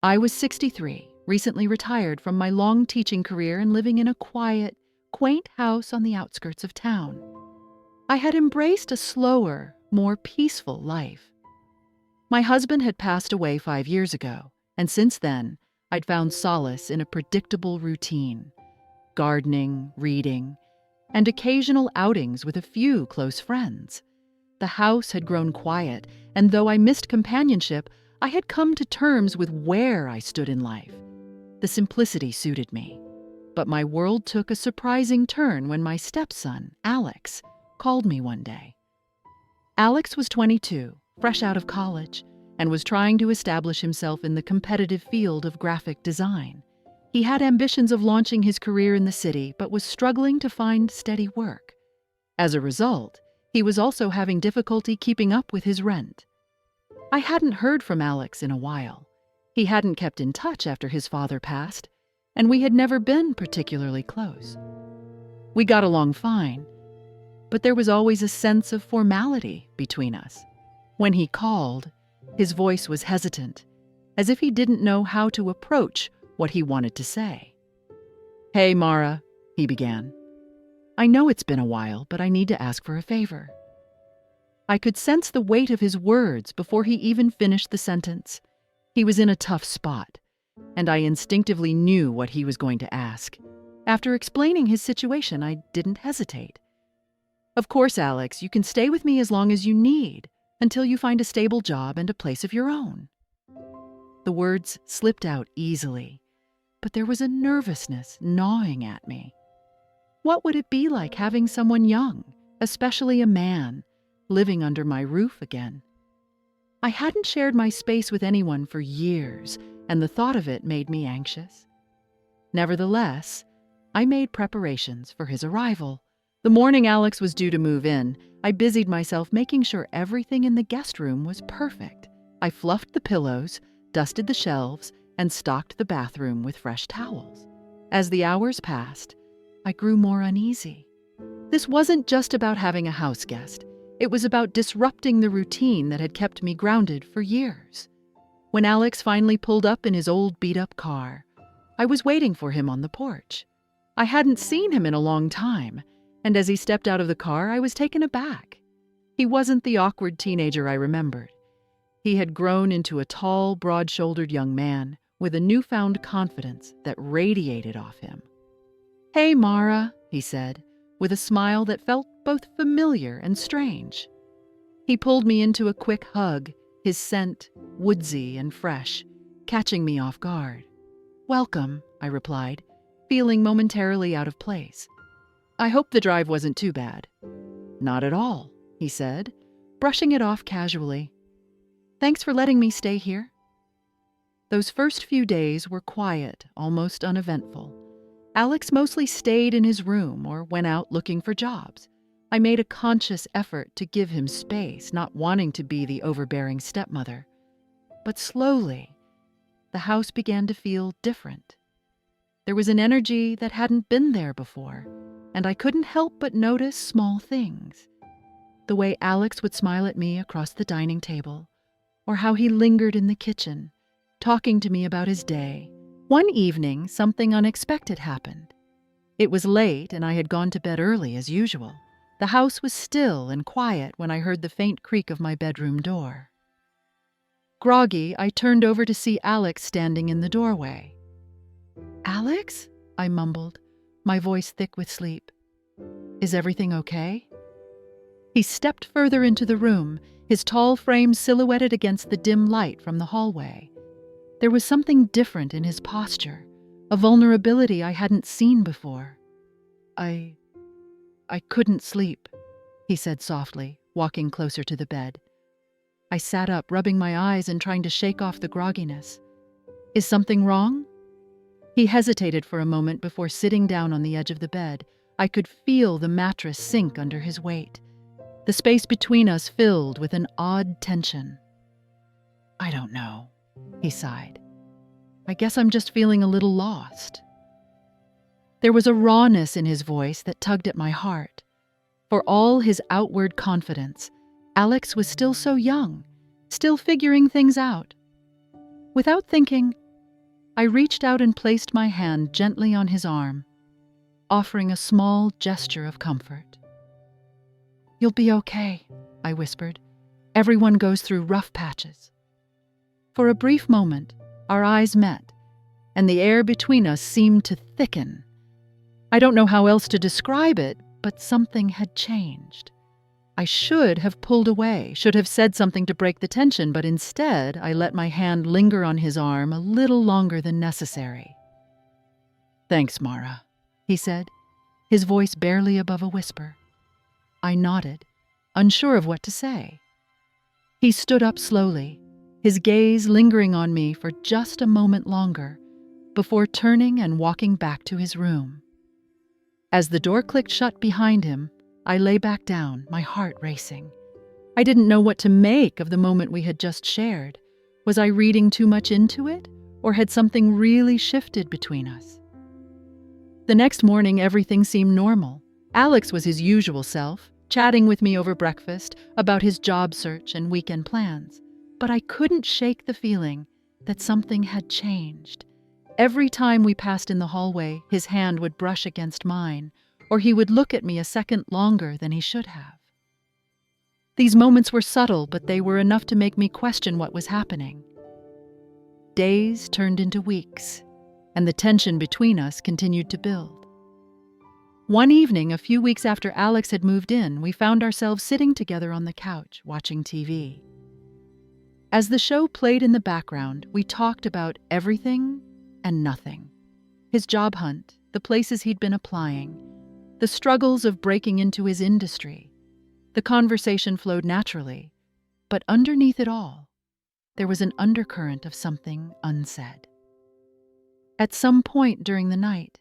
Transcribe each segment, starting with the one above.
I was 63, recently retired from my long teaching career and living in a quiet, quaint house on the outskirts of town. I had embraced a slower, more peaceful life. My husband had passed away 5 years ago, and since then, I'd found solace in a predictable routine: gardening, reading, and occasional outings with a few close friends. The house had grown quiet, and though I missed companionship, I had come to terms with where I stood in life. The simplicity suited me. But my world took a surprising turn when my stepson, Alex, called me one day. Alex was 22, fresh out of college, and was trying to establish himself in the competitive field of graphic design. He had ambitions of launching his career in the city, but was struggling to find steady work. As a result, he was also having difficulty keeping up with his rent. I hadn't heard from Alex in a while. He hadn't kept in touch after his father passed, and we had never been particularly close. We got along fine, but there was always a sense of formality between us. When he called, his voice was hesitant, as if he didn't know how to approach what he wanted to say. "Hey, Mara," he began. "I know it's been a while, but I need to ask for a favor." I could sense the weight of his words before he even finished the sentence. He was in a tough spot, and I instinctively knew what he was going to ask. After explaining his situation, I didn't hesitate. "Of course, Alex, you can stay with me as long as you need, until you find a stable job and a place of your own." The words slipped out easily, but there was a nervousness gnawing at me. What would it be like having someone young, especially a man, living under my roof again? I hadn't shared my space with anyone for years, and the thought of it made me anxious. Nevertheless, I made preparations for his arrival. The morning Alex was due to move in, I busied myself making sure everything in the guest room was perfect. I fluffed the pillows, dusted the shelves, and stocked the bathroom with fresh towels. As the hours passed, I grew more uneasy. This wasn't just about having a house guest. It was about disrupting the routine that had kept me grounded for years. When Alex finally pulled up in his old beat-up car, I was waiting for him on the porch. I hadn't seen him in a long time, and as he stepped out of the car, I was taken aback. He wasn't the awkward teenager I remembered. He had grown into a tall, broad-shouldered young man with a newfound confidence that radiated off him. "Hey, Mara," he said, with a smile that felt both familiar and strange. He pulled me into a quick hug, his scent woodsy and fresh, catching me off guard. "Welcome," I replied, feeling momentarily out of place. "I hope the drive wasn't too bad." "Not at all," he said, brushing it off casually. "Thanks for letting me stay here." Those first few days were quiet, almost uneventful. Alex mostly stayed in his room or went out looking for jobs. I made a conscious effort to give him space, not wanting to be the overbearing stepmother. But slowly, the house began to feel different. There was an energy that hadn't been there before, and I couldn't help but notice small things. The way Alex would smile at me across the dining table, or how he lingered in the kitchen, talking to me about his day. One evening, something unexpected happened. It was late, and I had gone to bed early as usual. The house was still and quiet when I heard the faint creak of my bedroom door. Groggy, I turned over to see Alex standing in the doorway. "Alex?" I mumbled, my voice thick with sleep. "Is everything okay?" He stepped further into the room, his tall frame silhouetted against the dim light from the hallway. There was something different in his posture, a vulnerability I hadn't seen before. I couldn't sleep," he said softly, walking closer to the bed. I sat up, rubbing my eyes and trying to shake off the grogginess. "Is something wrong?" He hesitated for a moment before sitting down on the edge of the bed. I could feel the mattress sink under his weight. The space between us filled with an odd tension. "I don't know," he sighed. "I guess I'm just feeling a little lost." There was a rawness in his voice that tugged at my heart. For all his outward confidence, Alex was still so young, still figuring things out. Without thinking, I reached out and placed my hand gently on his arm, offering a small gesture of comfort. "You'll be okay," I whispered. "Everyone goes through rough patches." For a brief moment, our eyes met, and the air between us seemed to thicken. I don't know how else to describe it, but something had changed. I should have pulled away, should have said something to break the tension, but instead I let my hand linger on his arm a little longer than necessary. "Thanks, Mara," he said, his voice barely above a whisper. I nodded, unsure of what to say. He stood up slowly, his gaze lingering on me for just a moment longer, before turning and walking back to his room. As the door clicked shut behind him, I lay back down, my heart racing. I didn't know what to make of the moment we had just shared. Was I reading too much into it, or had something really shifted between us? The next morning, everything seemed normal. Alex was his usual self, chatting with me over breakfast about his job search and weekend plans. But I couldn't shake the feeling that something had changed. Every time we passed in the hallway, his hand would brush against mine, or he would look at me a second longer than he should have. These moments were subtle, but they were enough to make me question what was happening. Days turned into weeks, and the tension between us continued to build. One evening, a few weeks after Alex had moved in, we found ourselves sitting together on the couch, watching TV. As the show played in the background, we talked about everything and nothing. His job hunt, the places he'd been applying, the struggles of breaking into his industry. The conversation flowed naturally, but underneath it all, there was an undercurrent of something unsaid. At some point during the night,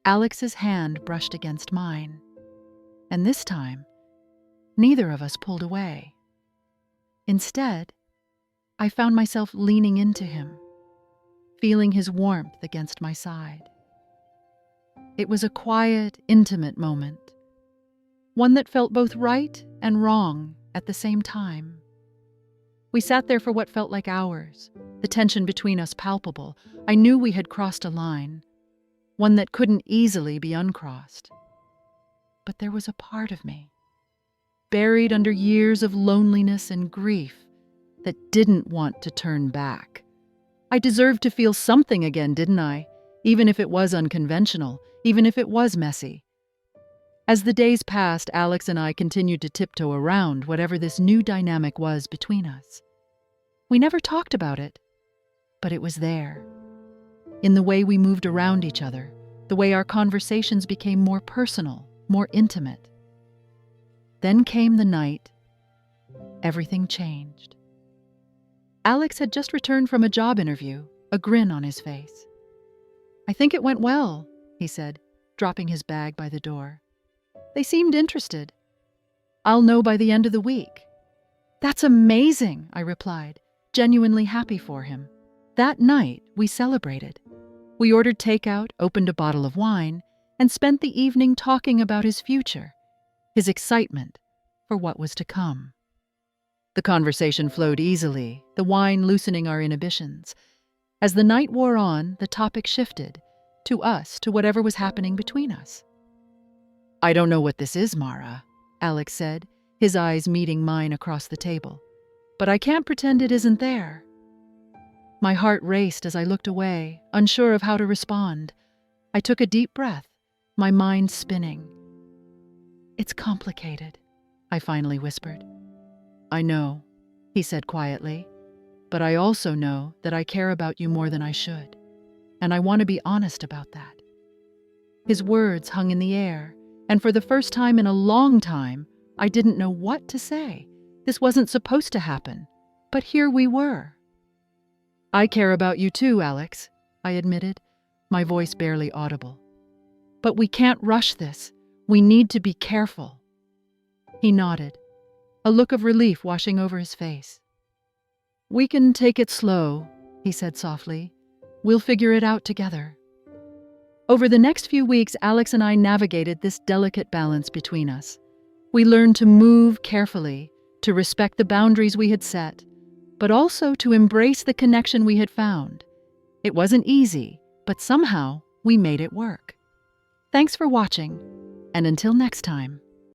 Alex's hand brushed against mine, and this time, neither of us pulled away. Instead, I found myself leaning into him, feeling his warmth against my side. It was a quiet, intimate moment, one that felt both right and wrong at the same time. We sat there for what felt like hours, the tension between us palpable. I knew we had crossed a line, one that couldn't easily be uncrossed. But there was a part of me, buried under years of loneliness and grief, that didn't want to turn back. I deserved to feel something again, didn't I? Even if it was unconventional, even if it was messy. As the days passed, Alex and I continued to tiptoe around whatever this new dynamic was between us. We never talked about it, but it was there. In the way we moved around each other, the way our conversations became more personal, more intimate. Then came the night. Everything changed. Alex had just returned from a job interview, a grin on his face. "I think it went well," he said, dropping his bag by the door. "They seemed interested. I'll know by the end of the week." "That's amazing," I replied, genuinely happy for him. That night, we celebrated. We ordered takeout, opened a bottle of wine, and spent the evening talking about his future, his excitement for what was to come. The conversation flowed easily, the wine loosening our inhibitions. As the night wore on, the topic shifted, to us, to whatever was happening between us. "I don't know what this is, Mara," Alex said, his eyes meeting mine across the table. "But I can't pretend it isn't there." My heart raced as I looked away, unsure of how to respond. I took a deep breath, my mind spinning. "It's complicated," I finally whispered. "I know," he said quietly, "but I also know that I care about you more than I should, and I want to be honest about that." His words hung in the air, and for the first time in a long time, I didn't know what to say. This wasn't supposed to happen, but here we were. "I care about you too, Alex," I admitted, my voice barely audible. "But we can't rush this. We need to be careful." He nodded, a look of relief washing over his face. "We can take it slow," he said softly. "We'll figure it out together." Over the next few weeks, Alex and I navigated this delicate balance between us. We learned to move carefully, to respect the boundaries we had set, but also to embrace the connection we had found. It wasn't easy, but somehow we made it work. Thanks for watching, and until next time.